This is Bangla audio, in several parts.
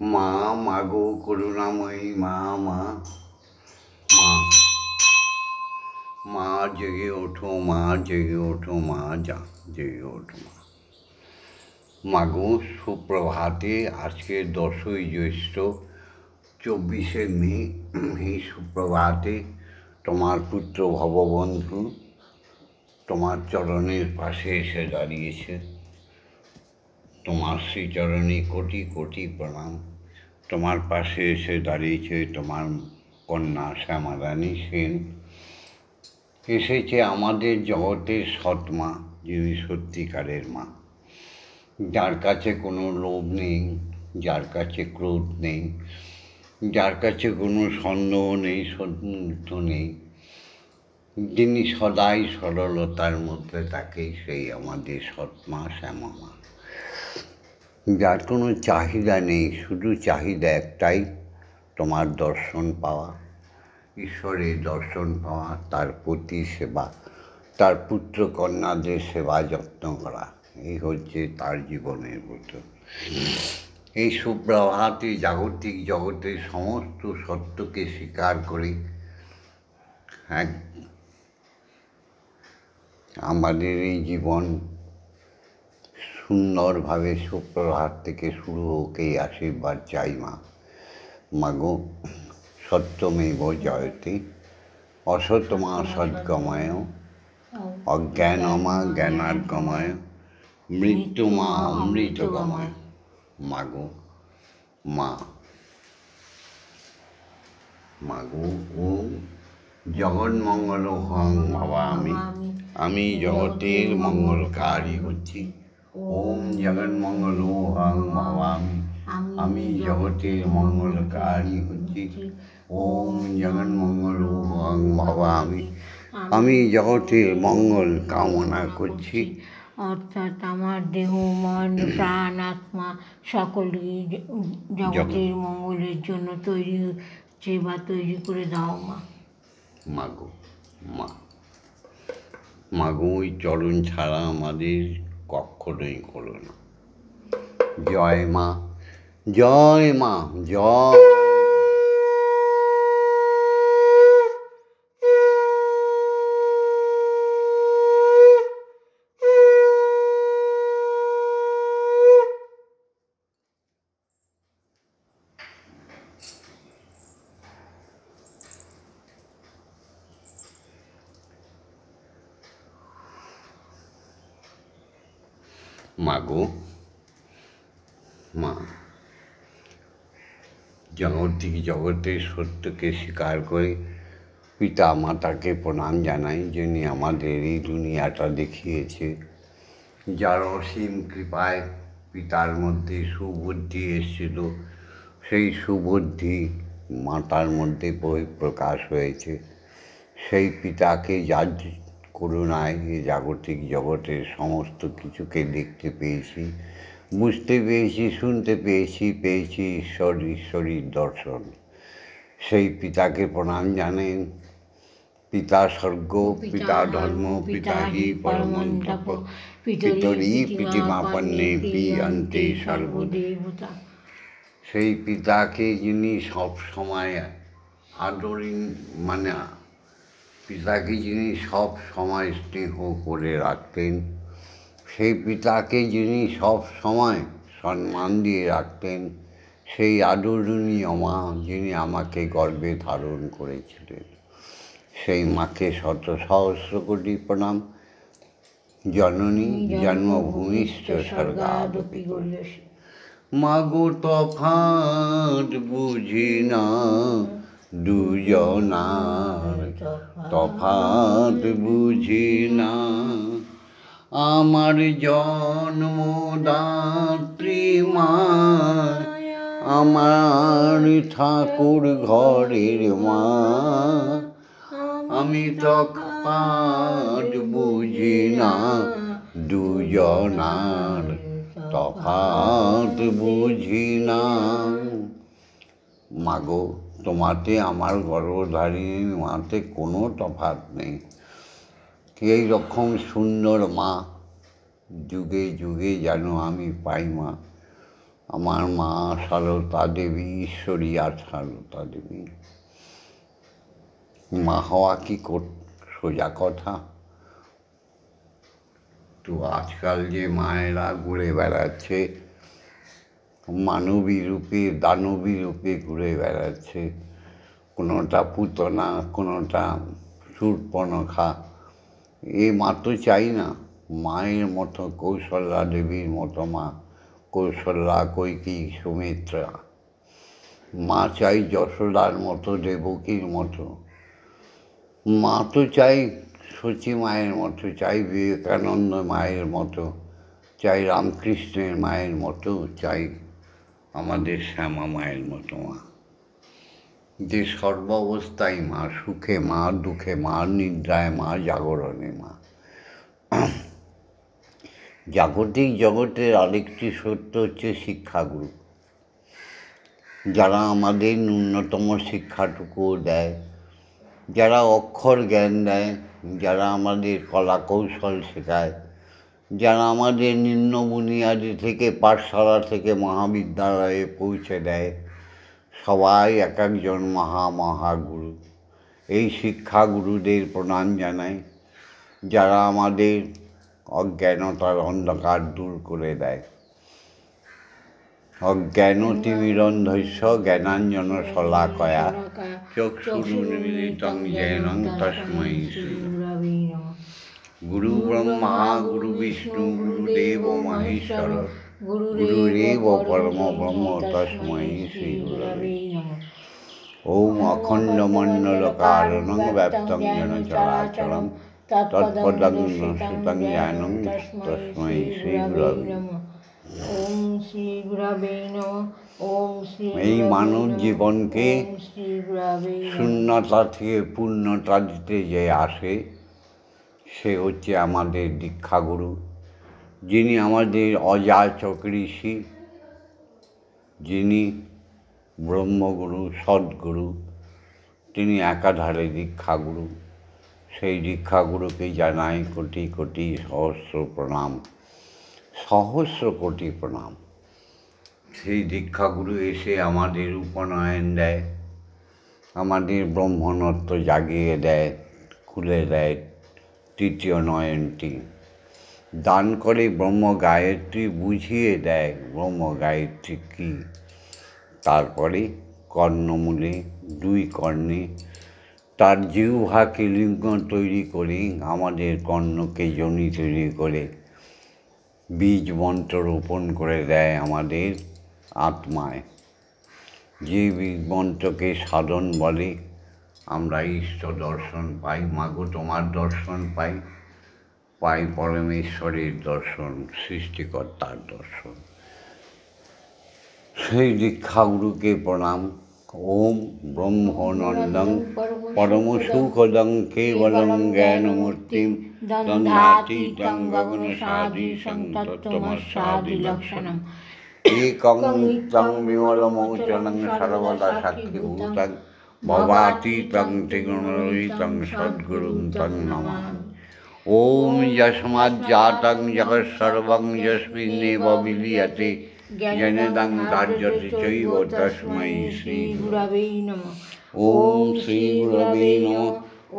মা, মাগো করুণাময়ী মা, মা, মা, মা জেগে ওঠো, মা জেগে ওঠো, মা জেগে ওঠো মা। মাগো সুপ্রভাতে, আজকে 10ই জ্যৈষ্ঠ 24শে মে। এই সুপ্রভাতে তোমার পুত্র ভববন্ধু তোমার চরণের পাশে এসে দাঁড়িয়েছে। তোমার শ্রীচরণে কোটি কোটি প্রণাম। তোমার পাশে এসে দাঁড়িয়েছে তোমার কন্যা শ্যামারানী সেন। এসেছে আমাদের জগতের সৎ মা, যিনি সত্যিকারের মা, যার কাছে কোনো লোভ নেই, যার কাছে ক্রোধ নেই, যার কাছে কোনো সন্দেহ নেই, সন্দিগ্ধ নেই, যিনি সদাই সরলতার মধ্যে থাকে, সেই আমাদের সৎ মা শ্যামা মা। যার কোনো চাহিদা নেই, শুধু চাহিদা একটাই, তোমার দর্শন পাওয়া, ঈশ্বরের দর্শন পাওয়া, তার প্রতি সেবা, তার পুত্র কন্যাদের সেবা যত্ন করা, এই হচ্ছে তার জীবনের ব্রত। এই সুপ্রভাতে জাগতিক জগতের সমস্ত সত্যকে স্বীকার করে আমাদের এই জীবন সুন্দরভাবে সুপ্রভাত থেকে শুরু হোক, এই আশীর্বাদ চাই মা। মাগো সত্যমেব জয়তে, অসতমা সদ্গময়, অজ্ঞানমা জ্ঞানার্গময়, মৃত্যুমা অমৃতগময়। মাগো মা, মাগো ওম জগন্মঙ্গল হং ভবামি, আমি জগতের মঙ্গলকারী হচ্ছি। ওম জগন্মঙ্গল হং ভবামি, আমি জগতের মঙ্গলকারী হচ্ছি। ওম জগন্মঙ্গল হং ভবামি, আমি জগতের মঙ্গল কামনা করছি। অর্থাৎ আমার দেহ, মন, প্রাণ, আত্মা সকলেই জগতের মঙ্গলের জন্য তৈরি হচ্ছে বা তৈরি করে দাও মা। মাগো মা, মাগো ওই চরণ ছাড়া আমাদের কখনোই করো না। জয় মা, জয় মা, জয় মাগো মা। জাগতিক জগতের সত্যকে স্বীকার করে পিতা মাতাকে প্রণাম জানাই, যিনি আমাদের এই দুনিয়াটা দেখিয়েছে, যার অসীম কৃপায় পিতার মধ্যে সুবুদ্ধি এসেছিল, সেই সুবুদ্ধি মাতার মধ্যে বহিঃপ্রকাশ হয়েছে। সেই পিতাকে যার করুণায় এই জাগতিক জগতের সমস্ত কিছুকে দেখতে পেয়েছি, বুঝতে পেরেছি, শুনতে পেয়েছি ঈশ্বরীর দর্শন। সেই পিতাকে প্রণাম জানেন। পিতা স্বর্গ, পিতা ধর্ম, পিতা হি পরমন্তপ, পিতরি প্রীতিমাপন্নে পি অন্তে সর্বদেবতা। সেই পিতাকে যিনি সব সময় পিতাকে যিনি সব সময় স্নেহ করে রাখতেন, সেই পিতাকে যিনি সব সময় সম্মান দিয়ে রাখতেন, সেই আদরণীয় মা, যিনি আমাকে গর্ভে ধারণ করেছিলেন, সেই মাকে শত সহস্র কোটি প্রণাম। জননী জন্মভূমিশ্চ স্বর্গাদপি গরীয়সী। মাগো তফাৎ বুঝি না দুজনার, তফাৎ বুঝি না। আমার জন্মদাত্রী মা, আমার ঠাকুর ঘরের মা, আমি তফাৎ বুঝি না দুজনার, তফাৎ বুঝি না। মাগো তোমাতে আমার গর্ভধারিণী মাতে কোনো তফাৎ নেই। এই রকম সুন্দর মা যুগে যুগে যেন আমি পাই মা। আমার মা সারদা দেবী, ঈশ্বরী আর সারদা দেবী। মা হওয়া কি সোজা কথা? তো আজকাল যে মায়েরা ঘুরে বেড়াচ্ছে, মানবী রূপে দানবী রূপে ঘুরে বেড়াচ্ছে, কোনোটা পুতনা, কোনোটা শূর্পণখা, এ মা তো চাই না। মায়ের মতো কৌশল্যা দেবীর মতো মা, কৌশল্যা, কৈকেয়ী, সুমিত্রা। মা চাই যশোদার মতো, দেবকীর মতো। মা তো চাই সচী মায়ের মতো, চাই বিবেকানন্দ মায়ের মতো, চাই রামকৃষ্ণের মায়ের মতো, চাই আমাদের শ্যামা মায়ের মতো মা, যে সর্বাবস্থায় মা, সুখে মা, দুঃখে মা, নিদ্রায় মা, জাগরণে মা। জাগতিক জগতের আরেকটি সত্য হচ্ছে শিক্ষাগুরু, যারা আমাদের ন্যূনতম শিক্ষাটুকুও দেয়, যারা অক্ষর জ্ঞান দেয়, যারা আমাদের কলা কৌশল শেখায়, যারা আমাদের নিম্ন বুনিয়াদি থেকে পাঠশালা থেকে মহাবিদ্যালয়ে পৌঁছে দেয়, সবাই এক একজন মহাগুরু। এই শিক্ষাগুরুদের প্রণাম জানাই, যারা আমাদের অজ্ঞানতার অন্ধকার দূর করে দেয়। অজ্ঞানতিমিরন্ধস্য জ্ঞানাঞ্জন শলাকয়া চক্ষুরুন্মিলিতং জ্ঞান তস্मै শ্রী গুরবে নমঃ। গুরু ব্রহ্মা গুরু বিষ্ণু গুরুদেব মহেশ্বর গুরুরেব পরম ব্রহ্ম তস্मै শ্রী গুরবে নমঃ। ওম অখণ্ডমণ্ডলকারণং ব্যাপ্তং যেন চরাচরং তৎপদং দর্শিতং জ্ঞানং তস্मै শ্রী গুরবে নমঃ। ওম শ্রী গুরবে নমঃ। ওম শ্রী। এই মানব জীবনকে শূন্যতা থেকে পূর্ণতা দিতে যে আসে, সে হচ্ছে আমাদের দীক্ষাগুরু, যিনি আমাদের অযাচক ঋষি, যিনি ব্রহ্মগুরু, সদ্গুরু, তিনি একাধারে দীক্ষাগুরু। সেই দীক্ষাগুরুকে জানাই কোটি কোটি সহস্র প্রণাম, সহস্র কোটি প্রণাম। সেই দীক্ষাগুরু এসে আমাদের উপনয়ন দেয়, আমাদের ব্রহ্মণত্ব জাগিয়ে দেয়, খুলে দেয় তৃতীয় নয়নটি, দান করে ব্রহ্ম গায়ত্রী, বুঝিয়ে দেয় ব্রহ্ম গায়ত্রী কী। তারপরে কর্ণমূলে, দুই কর্ণে তার জিহ্বাকে লিঙ্গ তৈরি করে, আমাদের কর্ণকে যোনি তৈরি করে বীজ মন্ত্র রোপণ করে দেয় আমাদের আত্মায়। যে বীজ মন্ত্রকে সাধন বলে, আমরা ইষ্ট দর্শন পাই, মাগো তোমার দর্শন পাই, পাই পরমেশ্বরের দর্শন, সৃষ্টিকর্তার দর্শন। সেই দীক্ষাগুরুকে প্রণাম। ওম ব্রহ্মনন্দং পরম সুখদং কেবলং জ্ঞানমূর্তিম দ্বন্দ্বাতীতং গগনসাদৃশং তত্ত্বমস্যাদিলক্ষণম একং নিত্যং বিমলমোচনং সর্বদা সাক্ষীভূতং ভবাতীতং ত্রিগুণরহিতং সদ্গুরুং তং নমামি। ওম যস্মাজ্জাতং জগৎসর্বং যস্মিন্নেব বিলীয়তে জ্ঞানেদং ধার্যতে চৈব তস্मै শ্রী গুরবে নমঃ। ওম শ্রী গুরবে নমঃ।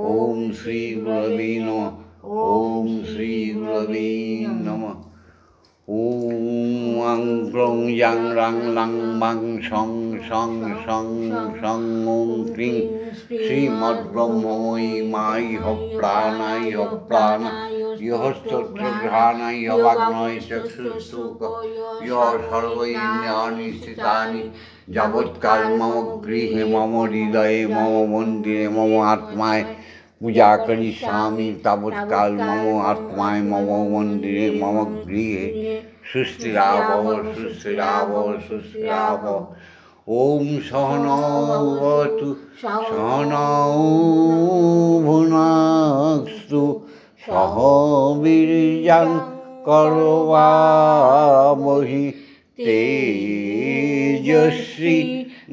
ওম শ্রী গুরবে নমঃ। ওম শ্রী গুরবে নমঃ। ওং গ্রং ইয়াং রাং লাং মাং সং সং সং সং ওং ক্রিং শ্রীমদ্ব্রহ্মময়ী মাই হ প্রাণাই হ প্রাণ ইহ স্তোত্রঘ্রাণাই হ বাগ্নয় চক্ষুস্তোক ইহ সর্ব ইন্দ্রিয়াণি স্থিতানি যাবৎকাল মম গৃহে মম হৃদয়ে মম মন্দিরে মম আত্মায় পূজা করিষ্যামি তাবৎকাল মম আত্মায় মম মন্দিরে মম গৃহে সুস্থিরাভব সুস্থিরাভব সুস্থিরাভব। ওম সহনৌ ভবতু সহনৌ ভুনাক্তু সহ বীর্যং করবাবহি তেজস্বী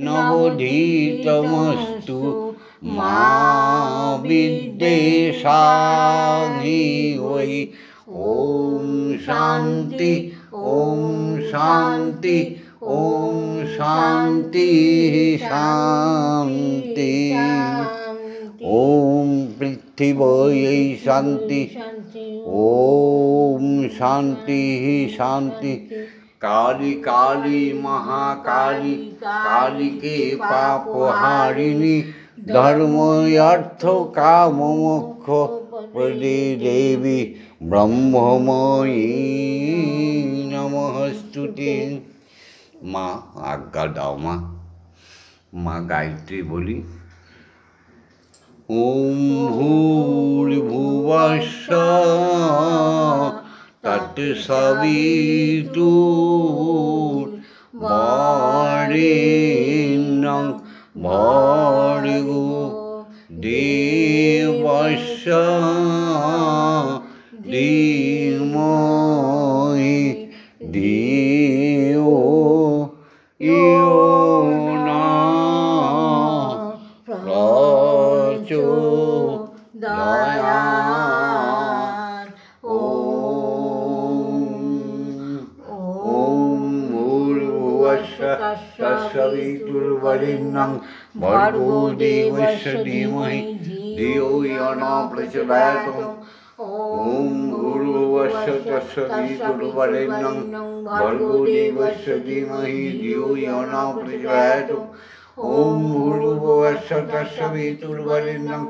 নবধীতমস্তু মা বিদ্বেষামি ওই। ওম শান্তি, ওম শান্তি, ওম শান্তি শান্তি। ওম পৃথিবী শান্তি। ওম শান্তি শান্তি। কালী কালী মহাকালী কালীকে পাপহারিণী ধর্ম অর্থ কাম মোক্ষ প্রদে দেবী ব্রহ্মময়ী নমস্তুতে। মা আজ্ঞা দাও মা। মা গায়ত্রী বলি। ওম ভূর্ভুবস্সুঃ তৎসবিতুর্বরেণ্যং ভর্গো দেবস্য ধীমহি ধিয়ো ইয়ো নঃ প্রচোদয়াৎ। ওম ভূর্ভুবস্সুঃ তৎসবিতুর্বরেণ্যং ভর্গো দেবস্য ধীমহি ধিয়ো ইয়ো নঃ প্রচোদয়াৎ। ওম ভূর্ভুবস্সুঃ তৎসবিতুর্বরেণ্যং ভর্গো দেবস্য ধীমহি ধিয়ো ইয়ো নঃ প্রচোদয়াৎ। ওম ভূর্ভুবস্সুঃ তৎসবিতুর্বরেণ্যং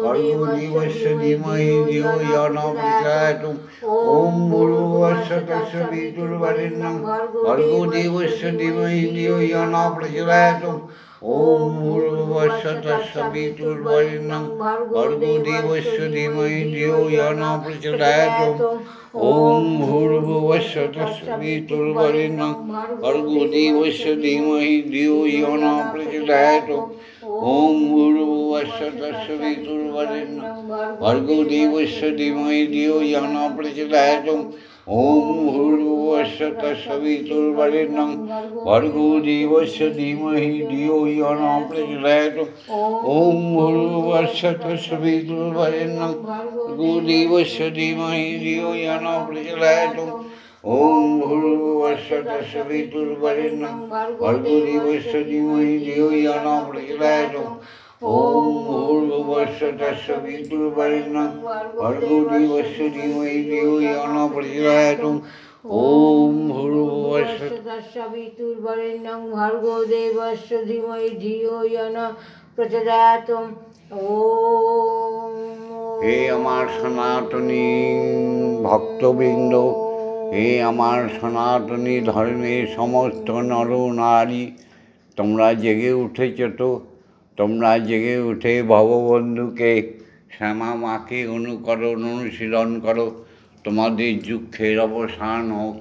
ভর্গো দেবস্য ধীমহি ধিয়ো ইয়ো নঃ প্রচোদয়াৎ। ওম ভূর্ভুবস্সুঃ তৎসবিতুর্বরেণ্যং ভর্গো দেবস্য ধীমহি ধিয়ো ইয়ো নঃ প্রচোদয়াৎ। ওম ভূর্ভুবস্সুঃ তৎসবিতুর্বরেণ্যং ভর্গো দেবস্য ধীমহি ধিয়ো ইয়ো নঃ প্রচোদয়াৎ। ওম ভূর্ভুবস্সুঃ তৎসবিতুর্বরেণ্যং ভর্গো দেবস্য ধীমহি ধিয়ো ইয়ো নঃ প্রচোদয়াৎ। ওম ভূর্ভুবস্সুঃ তৎসবিতুর্বরেণ্যং ভর্গো দেবস্য ধীমহি ধিয়ো ইয়ো নঃ প্রচোদয়াৎ। ওম ভূর্ভুবস্সুঃ তৎসবিতুর্বরেণ্যং ভর্গো দেবস্য ধীমহি ধিয়ো ইয়ো নঃ প্রচোদয়াৎ। ওম ভূর্ভুবস্সুঃ তৎসবিতুর্বরেণ্যং ভর্গো দেবস্য ধীমহি ধিয়ো ইয়ো নঃ প্রচোদয়াৎ। ওম ভূর্ভুবস্সুঃ তৎসবিতুর্বরেণ্যং ভর্গো দেবস্য ধীমহি ধিয়ো ইয়ো নঃ প্রচোদয়াৎ। ওম ভূর্ভুবস্সুঃ তৎসবিতুর্বরেণ্যং ভর্গো দেবস্য ধীমহি ধিয়ো ইয়ো নঃ প্রচোদয়াৎ। ওম ভূর্ভুবস্সুঃ তৎসবিতুর্বরেণ্যং ভর্গো দেবস্য ধীমহি ধিয়ো ইয়ো নঃ প্রচোদয়াৎ। ওম। হে আমার সনাতনী ভক্তবৃন্দ, হে আমার সনাতনী ধর্মের সমস্ত নর নারী, তোমরা জেগে উঠেছ তো? তোমরা জেগে উঠে ভববন্ধুকে শ্যামা মাকে অনুশীলন করো। তোমাদের দুঃখের অবসান হোক।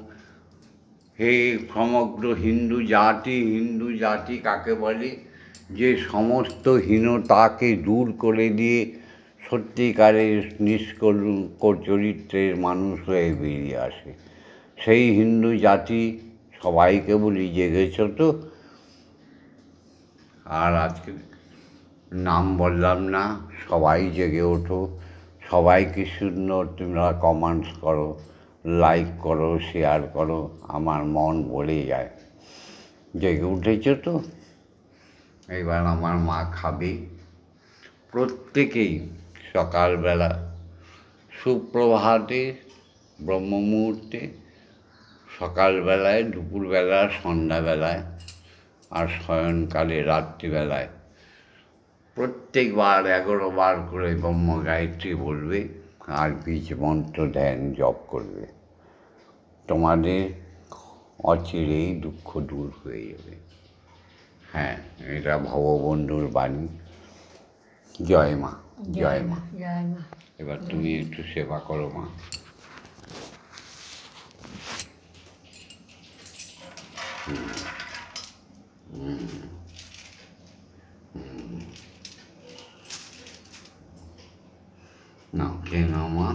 হে সমগ্র হিন্দু জাতি কাকে বলে? যে সমস্ত হীনতাকে দূর করে দিয়ে সত্যিকারের নিষ্কলঙ্ক চরিত্রের মানুষ হয়ে বেরিয়ে আসে, সেই হিন্দু জাতি সবাইকে বলি জেগেছ তো? আর আজকে নাম বললাম না, সবাই জেগে ওঠো। সবাইকে সুন্দর তোমরা কমেন্টস করো, লাইক করো, শেয়ার করো, আমার মন ভরে যায়। জেগে উঠেছ তো? এবার আমার মা খাবে। প্রত্যেকেই সকালবেলা, সুপ্রভাতে, ব্রহ্মমুহূর্তে, সকালবেলায়, দুপুরবেলা, সন্ধ্যাবেলায় আর শয়নকালে রাত্রিবেলায় প্রত্যেকবার 11 বার করে ব্রহ্ম গায়ত্রী বলবে আর বীজ মন্ত্র ধ্যান জপ করবে। তোমাদের অচিরেই দুঃখ দূর হয়ে যাবে। হ্যাঁ, এটা ভববন্ধুর বাণী। জয় মা, জয় মা। এবার তুমি একটু সেবা করো মা। না কেন মা?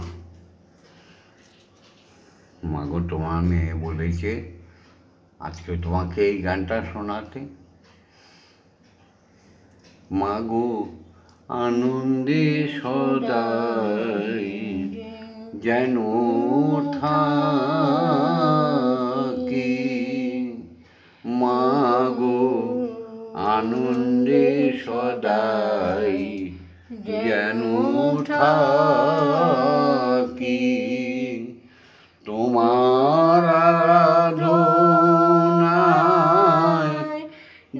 মাগো, তোমার মেয়ে বলেছে আজকে তোমাকে এই গানটা শোনাতে। মাগো, আনন্দে সদাই যেন থাকি, মাগো আনন্দে সদাই যেন থাকি তোমার আরাধনায়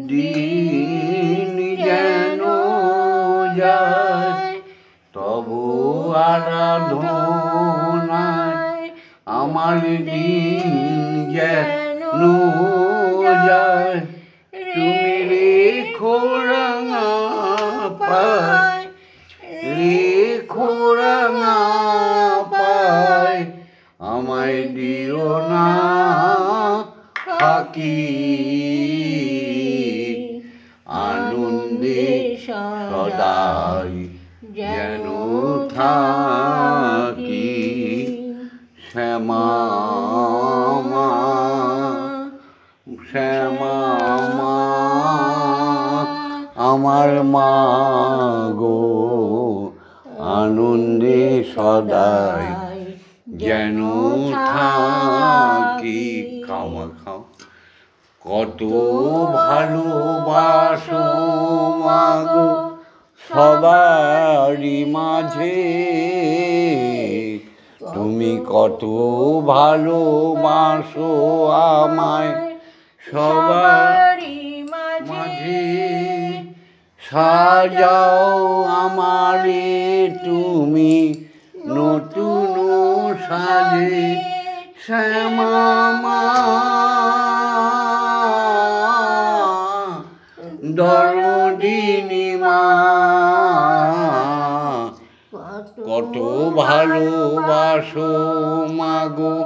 দিন যেন যায় তবু আরাধনায় আমার দিন যেন যায় তুমি রেখো রাঙা পায় রেখো রাঙা পায় আমায় দিও না ফাঁকি আনন্দে সদাই যেন থাকি শ্যামা মা শ্যামা মা আমার মা গো আনন্দে সদাই যেন থাকি খাওয়া খাও কত ভালোবাসো মাগো সবারই মাঝে তুমি কত ভালোবাসো আমায় সবারই মাঝে সাজাও আমারে তুমি নতুন সাজে শ্যামা মা দরদিনী মা কত ভালোবাসো মাগো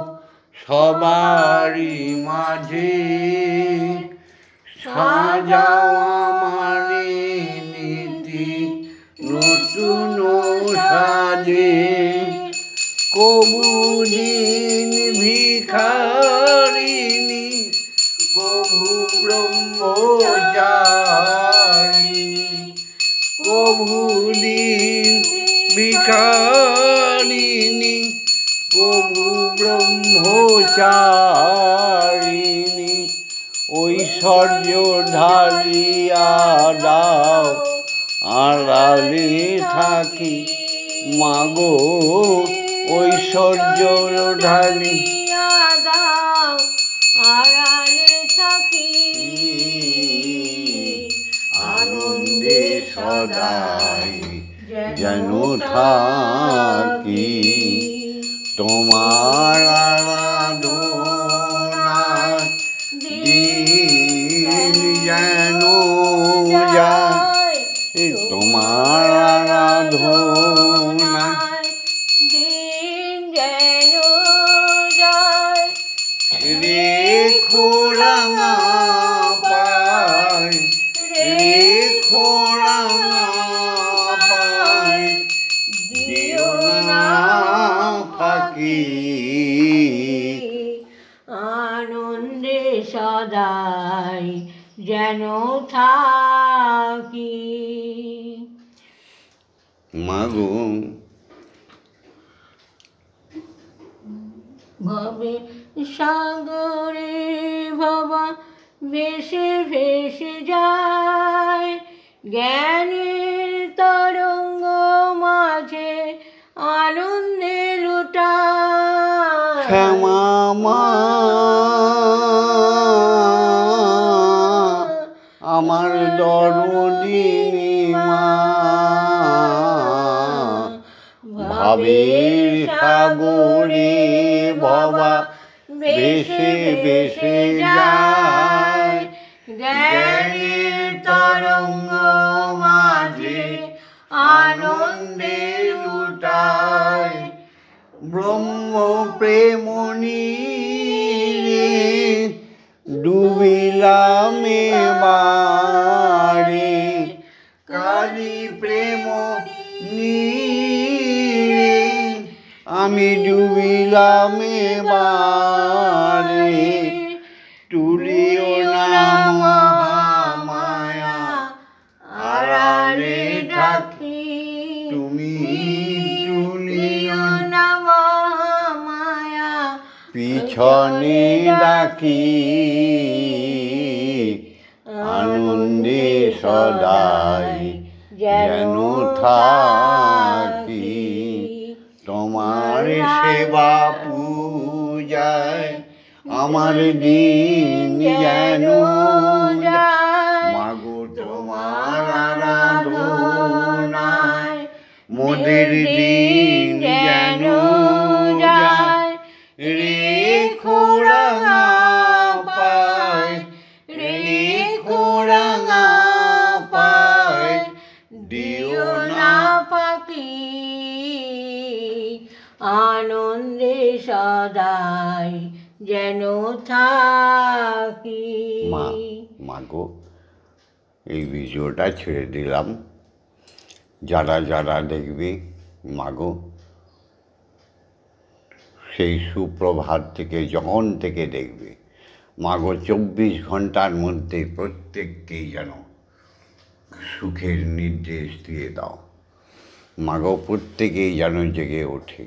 সবারই মাঝে সাজাও আমারে নীতি নতুন সাজে কবু দিন ভিখারিণী কবু ব্রহ্মচারিণী কবু দিন ভিখারিণী কবু ব্রহ্মচারিণী ঐশ্বর্য ঢালিয়া দাও আড়ালে থাকি মাগো ঐশ্বর্য ঢালিয়া দাও আড়ালে থাকি আনন্দে সদাই যেন থাকি তোমার আরাধনায় দিন যেন যায় তোমার আরাধনায় দিন যেন যায় রেখো রাঙা পায় রেখো রাঙা পায় দিও না ফাঁকি আনন্দে সদাই যেন থাকি মাগো ভবে সাগরে ভবা ভেসে ভেসে যায় জ্ঞানের তরঙ্গ মাঝে আনন্দে লুটায় শ্যামা মা আমার দরদিনী মা ভাবের সাগরে ভবা ভেসে ভেসে যায় জ্ঞানের তরঙ্গ মাঝে আনন্দে লুটায় ব্রহ্ম প্রেমনি ডুবিলাম এবারে কালী প্রেম নীরে আমি ডুবিলাম এবারে তুলিও না মহামায়া আড়ালে থাকি তুমি তুলিও না মহামায়া পিছনে ডাকি আনন্দে সদাই যেন থাকি, তোমার সেবা পূজায় আমার দিন যেন যায়। মাগো তোমার আরাধনায় মোদের দিন যেন যায়। রেখো রাঙা পায়, রেখো রাঙা পায়, দিও না পাখি আনন্দে সদাই যেন থাকি। মাগো এই ভিডিওটা ছেড়ে দিলাম, যারা যারা দেখবে মাগো সেই সুপ্রভাত থেকে যখন থেকে দেখবে মাগো 24 ঘন্টার মধ্যে প্রত্যেককেই যেন সুখের নির্দেশ দিয়ে দাও। মাগো প্রত্যেকেই যেন জেগে ওঠে,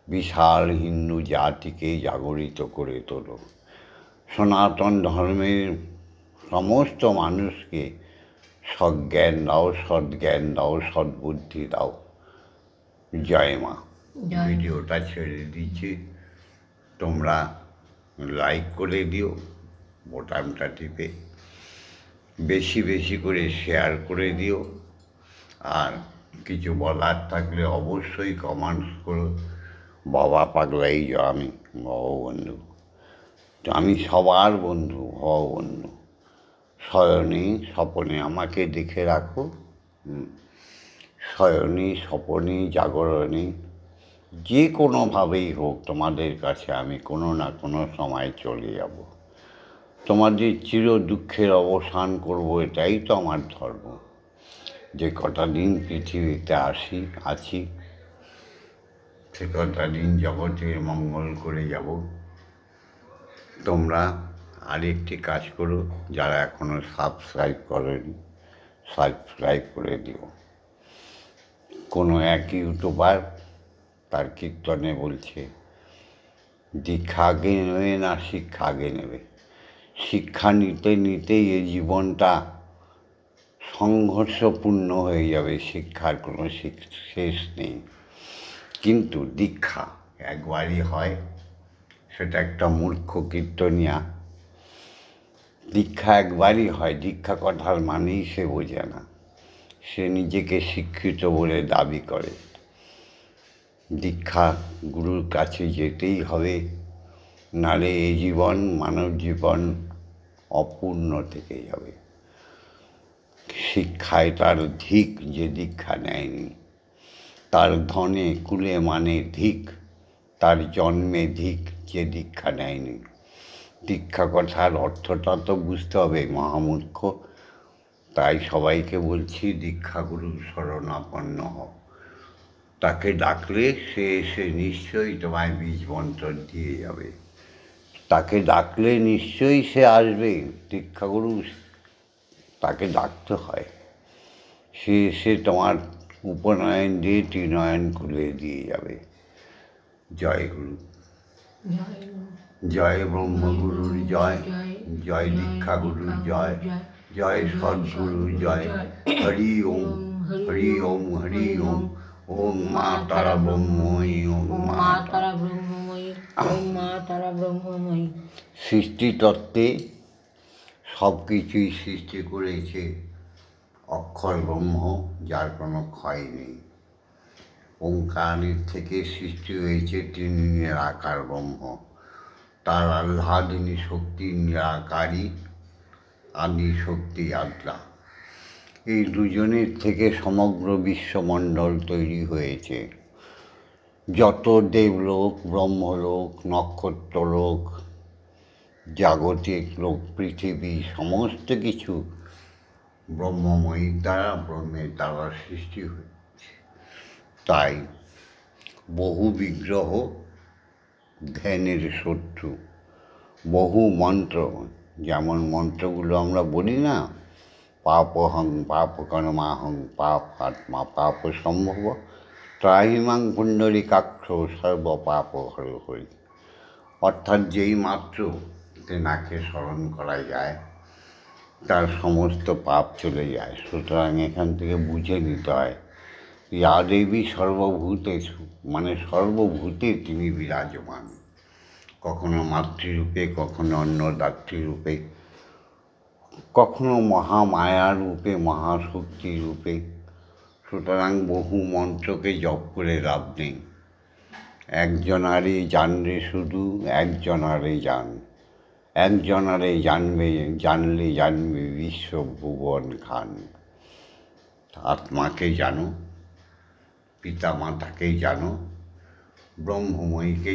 বিশাল হিন্দু জাতিকে জাগরিত করে তোলো। সনাতন ধর্মের সমস্ত মানুষকে সজ্ঞান দাও, সদ্জ্ঞান দাও, সদ্বুদ্ধি দাও। জয় মা। ভিডিওটা ছেড়ে দিচ্ছি, তোমরা লাইক করে দিও বোতামটা টিপে, বেশি বেশি করে শেয়ার করে দিও, আর কিছু বলার থাকলে অবশ্যই কমেন্টস করো। বাবা পাগলাই আমি ভববন্ধু, তো আমি সবার বন্ধু ভববন্ধু। শয়নে স্বপনে আমাকে দেখে রাখো, শয়নে স্বপনে জাগরণে যে কোনোভাবেই হোক তোমাদের কাছে আমি কোনো না কোনো সময় চলে যাব। তোমাদের চির দুঃখের অবসান করব, এটাই তো আমার ধর্ম। যে কটা দিন পৃথিবীতে আছি সে কটা দিন জগতের মঙ্গল করে যাব। তোমরা আরেকটি কাজ করো, যারা এখনও সাবস্ক্রাইব করেনি সাবস্ক্রাইব করে দিও। কোনো এক ইউটিউবার তার কীর্তনে বলছে, দীক্ষা আগে নেবে না শিক্ষা আগে নেবে। শিক্ষা নিতে নিতেই এই জীবনটা সংঘর্ষপূর্ণ হয়ে যাবে, শিক্ষার কোনো শেষ নেই। কিন্তু দীক্ষা একবারই হয়, সেটা একটা মূর্খ কীর্তনিয়া। দীক্ষা একবারই হয়, দীক্ষা কথার মানেই সে বোঝে না, সে নিজেকে শিক্ষিত বলে দাবি করে। দীক্ষা গুরুর কাছে যেতেই হবে, নালে এই জীবন মানব জীবন অপূর্ণ থেকে যাবে। শিক্ষায় তার ধিক যে দীক্ষা নেয়নি, তার ধনে কুলে মানে ধিক, তার জন্মে ধিক যে দীক্ষা নেয়নি। দীক্ষা কথার অর্থটা তো বুঝতে হবে মহামূর্খ। তাই সবাইকে বলছি, দীক্ষাগুরুর শরণাপন্ন হও। তাকে ডাকলে সে এসে নিশ্চয়ই তোমায় বীজ মন্ত্র দিয়ে যাবে। তাকে ডাকলে নিশ্চয়ই সে আসবে। দীক্ষাগুরু তাকে ডাকতে হয়, সে এসে তোমার উপনয়ন দিয়ে ত্রিনয়ন খুলে দিয়ে যাবে। জয় গুরু, জয় ব্রহ্মগুরুর জয়, জয় দীক্ষাগুরুর জয়, জয় সদ্গুরু জয়। হরি ওম, হরি ওম, হরি ওম। ওম মা তারা ব্রহ্মময়ী, ওম মা তারা ব্রহ্মময়ী, ওম মা তারা ব্রহ্মময়ী। সৃষ্টিতত্ত্বে সব কিছুই সৃষ্টি করেছে অক্ষর ব্রহ্ম, যার কোনো ক্ষয় নেই। ওঙ্কারের থেকে সৃষ্টি হয়েছে তিনি নিরাকার ব্রহ্ম, তার আহ্লাদিনী শক্তি নিরাকারী, আদি শক্তি আদ্রা। এই দুজনের থেকে সমগ্র বিশ্বমণ্ডল তৈরি হয়েছে। যত দেবলোক, ব্রহ্মলোক, নক্ষত্রলোক, জাগতিক লোক, পৃথিবী, সমস্ত কিছু ব্রহ্মময়ীর দ্বারা, ব্রহ্মের দ্বারা সৃষ্টি হয়েছে। তাই বহু বিগ্রহ ধ্যানের শত্রু, বহু মন্ত্র, যেমন মন্ত্রগুলো আমরা বলি না, পাপহং পাপকর্মাহং পাপ আত্মা পাপ সম্ভব ত্রাহিমাং পুণ্ডরীকাক্ষ সর্ব পাপ হর হরি। অর্থাৎ যেই মাত্র তেনাকে স্মরণ করা যায়, তার সমস্ত পাপ চলে যায়। সুতরাং এখান থেকে বুঝে নিতে হয় ইয়া দেবী সর্বভূতেষু, মানে সর্বভূতে তিনি বিরাজমান, কখনো মাতৃরূপে, কখনো অন্নদাত্রী রূপে, কখনো মহামায়া রূপে, মহাশক্তি রূপে। সুতরাং বহু মন্ত্রকে জপ করে লাভ নেই, একজনারে জানলে শুধু একজনারে জান, একজনারে জানলে জানবে বিশ্ব ভুবন খান। আত্মাকে জানো, পিতা মাতাকে জানো, ব্রহ্মময়ীকে